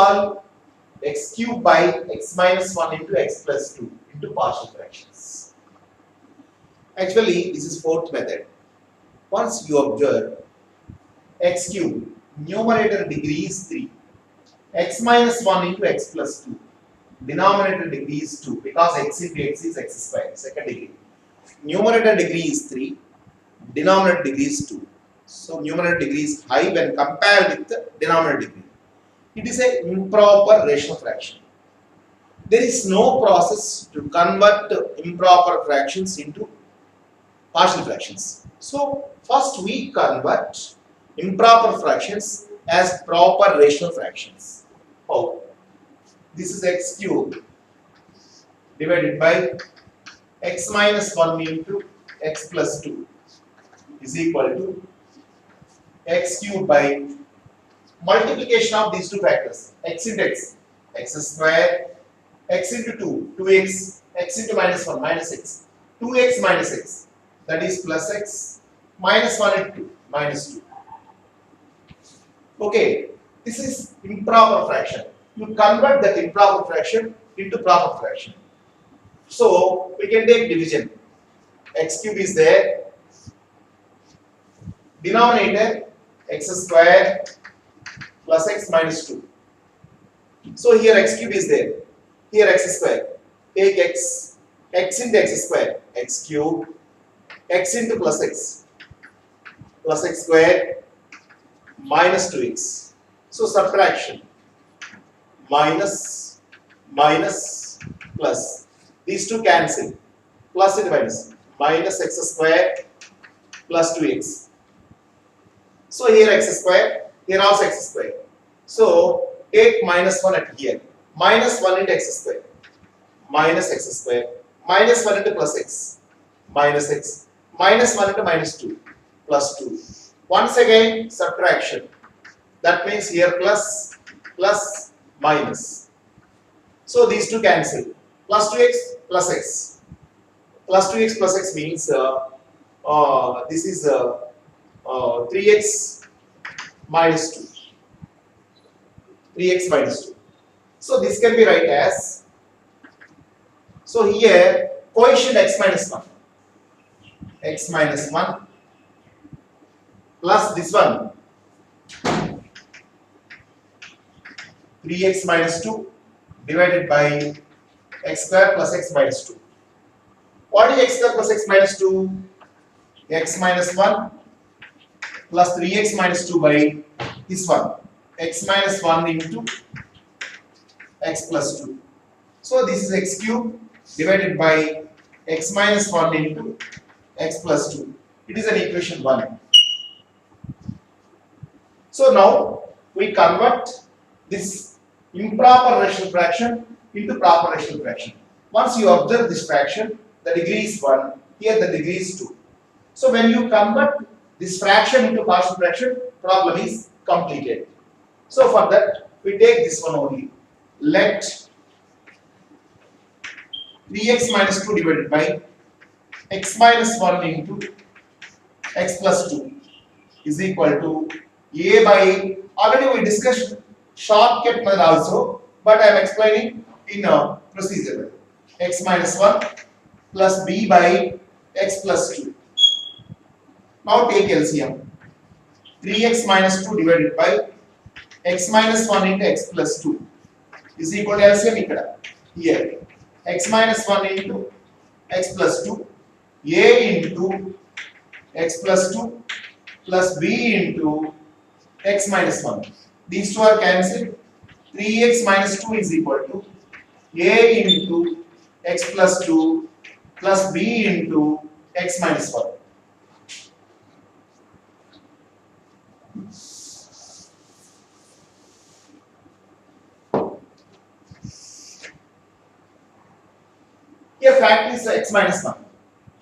solve x cube by x minus 1 into x plus 2 into partial fractions. Actually, this is fourth method. Once you observe x cube, numerator degree is 3, x minus 1 into x plus 2, denominator degree is 2 because x into x is x square, second degree. Numerator degree is 3, denominator degree is 2. So numerator degree is high when compared with the denominator degree. It is an improper rational fraction. There is no process to convert improper fractions into partial fractions. So first we convert improper fractions as proper rational fractions. How? This is x cube divided by x minus 1 into x plus 2 is equal to x cube by multiplication of these two factors, x into x, x square, x into 2, 2x, x into minus 1, minus x, 2x minus x, that is plus x, minus 1 into 2, minus 2. Okay, this is improper fraction. You convert that improper fraction into proper fraction. So we can take division. X cube is there. Denominator x square plus x minus 2. So here x cube is there. Here x square. Take x into x square, x cube, x into plus x square minus 2x. So subtraction. Minus, minus, plus. These two cancel. Plus and minus. Minus x square plus 2x. So here x square, here also x square. So take minus 1 at here. Minus 1 into x square. Minus x square. Minus 1 into plus x. Minus x. Minus 1 into minus 2. Plus 2. Once again subtraction. That means here plus, plus, minus. So these two cancel. Plus 2x plus x. Plus 2x plus x means this is 3x minus 2. 3x minus 2. So this can be written as, so here coefficient x minus 1. X minus 1 plus this one 3x minus 2 divided by x square plus x minus 2. What is x square plus x minus 2? X minus 1 plus 3x minus 2 by this one, x minus 1 into x plus 2. So this is x cube divided by x minus 1 into x plus 2. It is an equation 1. So now we convert this improper rational fraction into proper rational fraction. Once you observe this fraction, the degree is 1, here the degree is 2. So when you convert this fraction into partial fraction, problem is completed. So for that, we take this one only. Let 3x minus 2 divided by x minus 1 into x plus 2 is equal to a by, already we discussed shortcut method also, but I am explaining in a procedure. X minus 1 plus b by x plus 2. Now take LCM. 3x minus 2 divided by x minus 1 into x plus 2 is equal to LCM ikkada. Here x minus 1 into x plus 2, a into x plus 2 plus b into x minus 1. These two are cancelled. 3x minus 2 is equal to a into x plus 2 plus b into x minus 1. Here fact is x minus 1.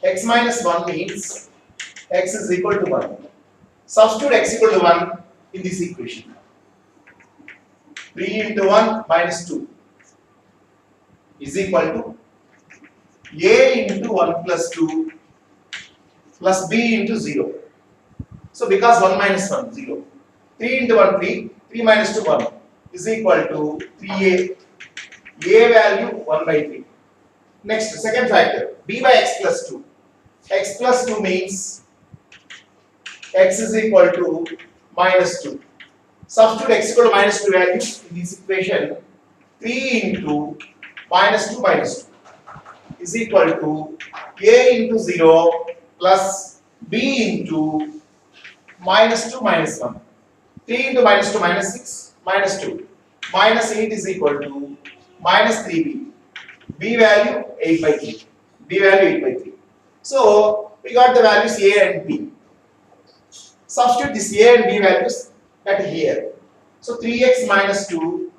X minus 1 means x is equal to 1. Substitute x equal to 1 in this equation. 3 into 1 minus 2 is equal to a into 1 plus 2 plus b into 0. So because 1 minus 1, 0. 3 into 1, 3. 3 minus 2, 1. is equal to 3a. A value 1 by 3. Next, second factor, b by x plus 2. X plus 2 means x is equal to minus 2. Substitute x equal to minus 2 value in this equation. 3 into minus 2 is equal to a into 0 plus b into minus 2 minus 1. 3 into minus 2 minus 6 minus 2. Minus 8 is equal to minus 3b. B value 8 by 3. B value 8 by 3. So we got the values a and b. Substitute this a and b values at here. So 3x minus 2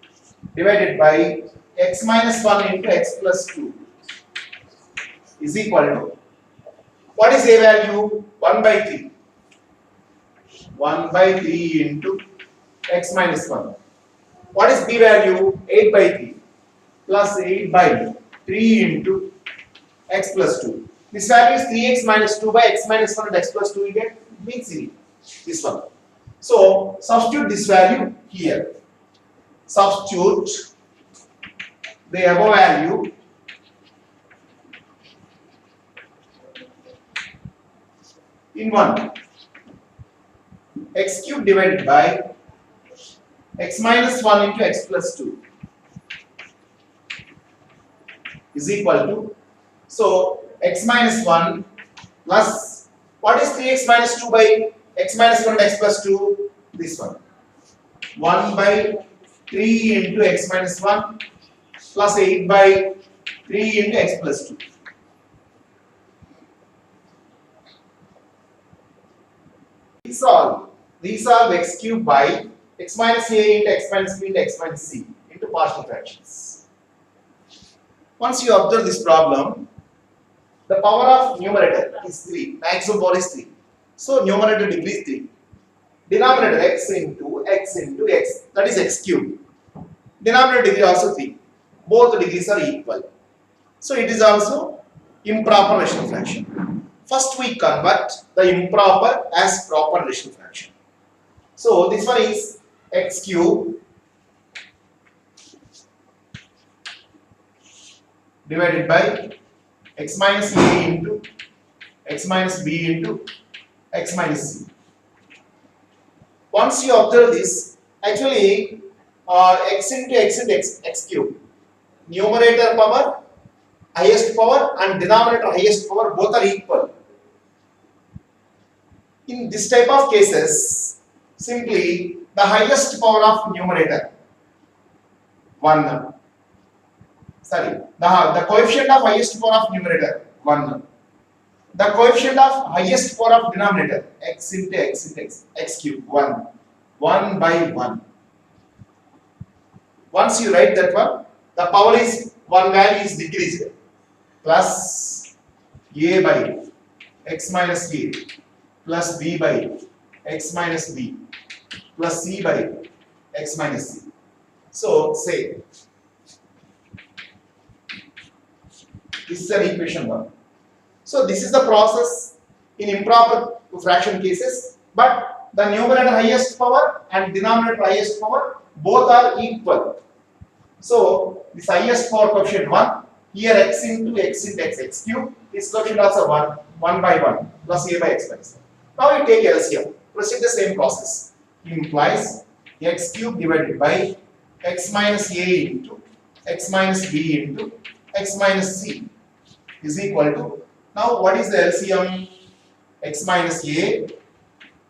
divided by x minus 1 into x plus 2 is equal to, what is a value? 1 by 3. 1 by 3 into x minus 1. What is b value? 8 by 3 plus 8 by 3 into x plus 2. This value is 3x minus 2 by x minus 1 and x plus 2 we get means this one. So substitute this value here. Substitute the above value in 1. X cube divided by x minus 1 into x plus 2 is equal to, so x minus 1 plus, what is 3x minus 2 by x minus 1 and x plus 2? This one. 1 by 3 into x minus 1 plus 8 by 3 into x plus 2. Resolve x cube by x minus a into x minus b into x minus c into partial fractions. Once you observe this problem, the power of numerator is 3, maximum power is 3. So numerator degree is 3. Denominator x into x, that is x cube. Denominator degree also 3. Both degrees are equal. So it is also improper rational fraction. First we convert the improper as proper rational fraction. So this one is x cube divided by x minus a into x minus b into x minus c. Once you observe this, actually x into x cube, numerator power, highest power and denominator highest power both are equal. In this type of cases, simply the highest power of numerator 1. The coefficient of highest power of numerator 1. The coefficient of highest power of denominator x into x cube 1. 1 by 1. Once you write that one, the power is, one value is decreased, plus a by x minus a plus b by x minus b plus c by x minus c. So say this is an equation 1. So this is the process in improper fraction cases, but the numerator highest power and denominator highest power both are equal. So this highest power coefficient 1, here x into x cube, this coefficient also 1 by 1 plus a by x minus 1. Now you take LCM, proceed the same process. It implies x cube divided by x minus a into x minus b into x minus c is equal to, now what is the LCM? X minus a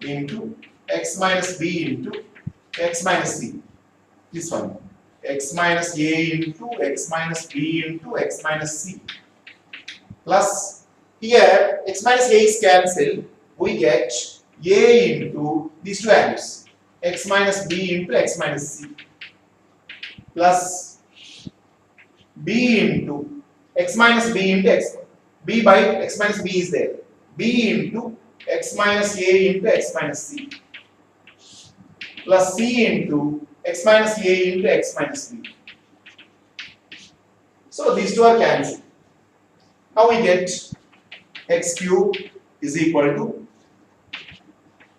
into x minus b into x minus c. This one. X minus a into x minus b into x minus c. Plus here x minus a is cancelled. We get a into these two values. X minus b into x minus c. Plus b into x minus b into x. B by x minus b is there. B into x minus a into x minus c. Plus c into x minus a into x minus b. So these two are cancelled. Now we get x cube is equal to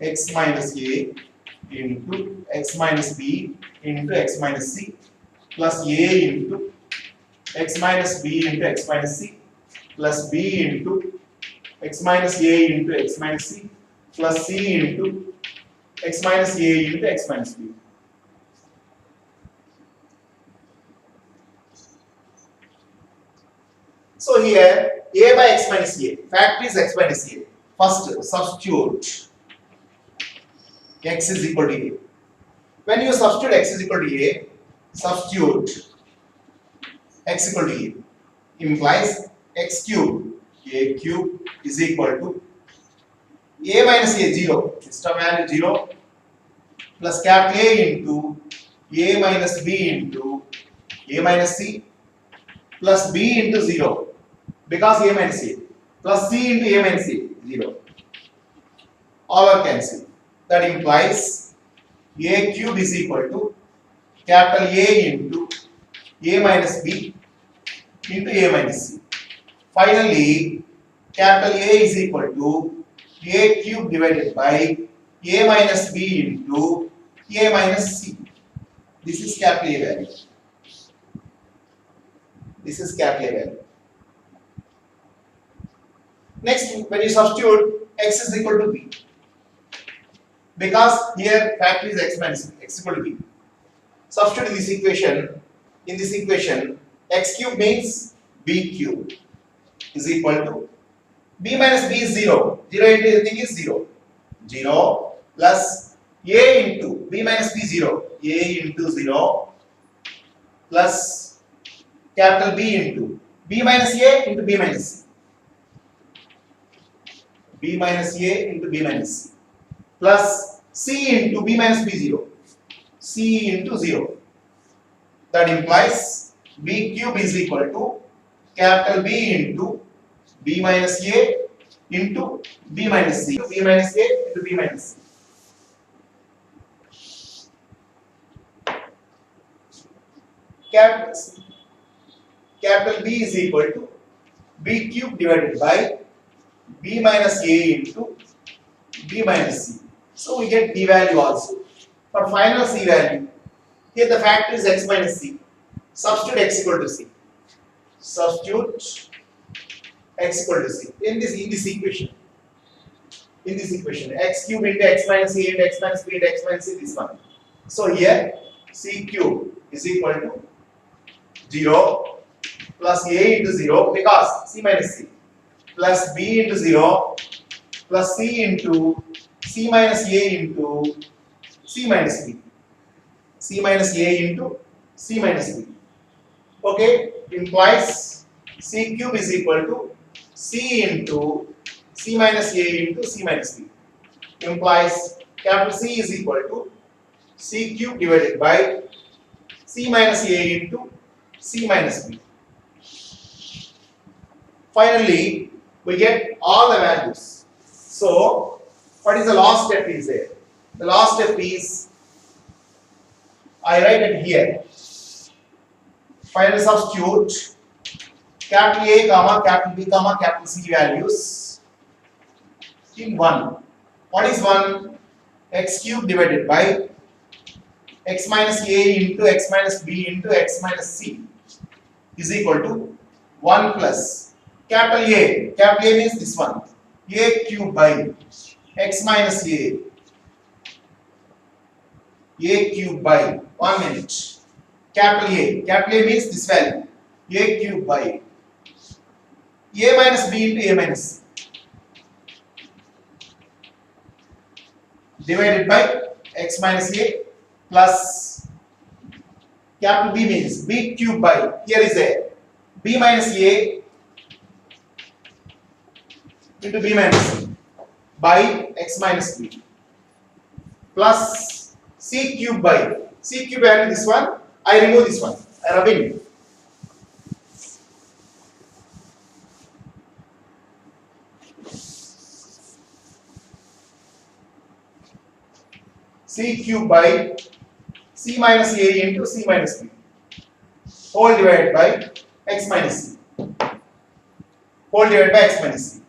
x minus a into x minus b into x minus c plus a into x minus b into x minus c plus b into x minus a into x minus c plus c into x minus a into x minus b. So here a by x minus a, fact is x minus a. First substitute x is equal to a. When you substitute x is equal to a, substitute x equal to a implies x cube, a cube is equal to a minus a 0, system value 0 plus capital A into a minus b into a minus c plus b into 0 because a minus a plus c into a minus a 0. All are cancelled. That implies a cube is equal to capital A into a minus b into a minus c. Finally, capital A is equal to a cube divided by a minus b into a minus c. This is capital A value. This is capital A value. Next, when you substitute x is equal to b, because here factor is x minus b, x equal to b. Substitute in this equation. In this equation, x cube means b cube is equal to b minus b is 0. 0 into anything is 0. 0 plus a into b minus b 0. A into 0 plus capital B into b minus a into b minus c. B minus a into b minus c plus c into b minus b 0. C into 0. That implies b cube is equal to capital B into b minus a into b minus c. B minus a into b minus c. Capital B is equal to b cube divided by b minus a into b minus c. So we get b value also. For final c value, here the factor is x minus c. Substitute x equal to c. Substitute x equal to c in this equation. In this equation, x cube into x minus a into x minus b into x minus c, this one. So here c cube is equal to 0 plus a into 0 because c minus c plus b into 0 plus c into c minus a into c minus b. C minus a into c minus b. Okay, implies c cube is equal to c into c minus a into c minus b. Implies capital C is equal to c cube divided by c minus a into c minus b. Finally, we get all the values. So, what is the last step is there? The last step is, I write it here. Finally substitute capital A, comma, capital B, comma, capital C values in 1. What is 1? X cube divided by x minus a into x minus b into x minus c is equal to 1 plus capital A. Capital A means this one. A cube by x minus a cube by 1 minute. Capital A. Capital A means this value. A cube by a minus b into a minus c divided by x minus a plus capital B means b cube by, here is a b minus a into b minus c by x minus b plus c cube by, c cube value this one, I remove this one, I rub in. C cube by c minus a into c minus b whole divided by x minus c whole divided by x minus c.